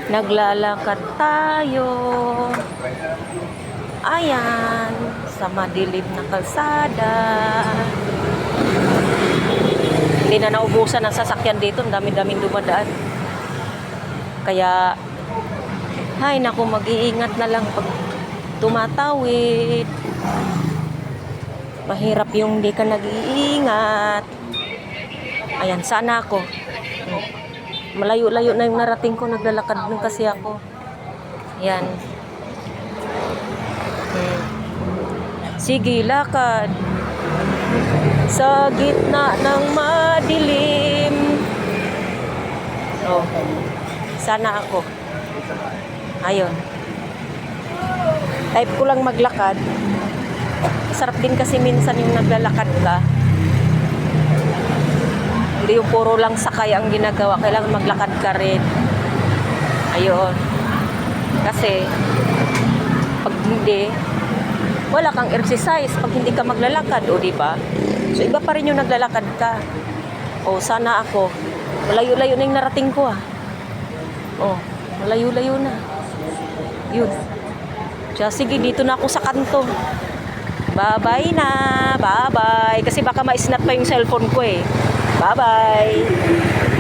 Naglalakad tayo. Ayan, sa madilim na kalsada. Hindi na naubusan ang sasakyan dito. Ang dami-daming dumadaan. Kaya, hay, naku, mag-iingat na lang pag tumatawid. Mahirap yung hindi ka nag-iingat. Ayan, sana ako. Malayo-layo na yung narating ko. Naglalakad nun kasi ako. Ayan. Sige, lakad. Sa gitna ng madilim. Oh, sana ako. Ayun. Type ko lang maglakad. Masarap din kasi minsan yung naglalakad ka. Hindi yung puro lang sakay ang ginagawa. Kailangan maglakad ka rin. Ayun. Kasi, pag hindi, wala kang exercise pag hindi ka maglalakad, o di ba? So iba pa rin yung naglalakad ka. O sana ako, malayo-layo na yung narating ko ah. O, malayo-layo na. Yun. Kaya sige, dito na ako sa kanto. Bye-bye na. Bye-bye. Kasi baka ma-snap pa yung cellphone ko eh. Bye-bye.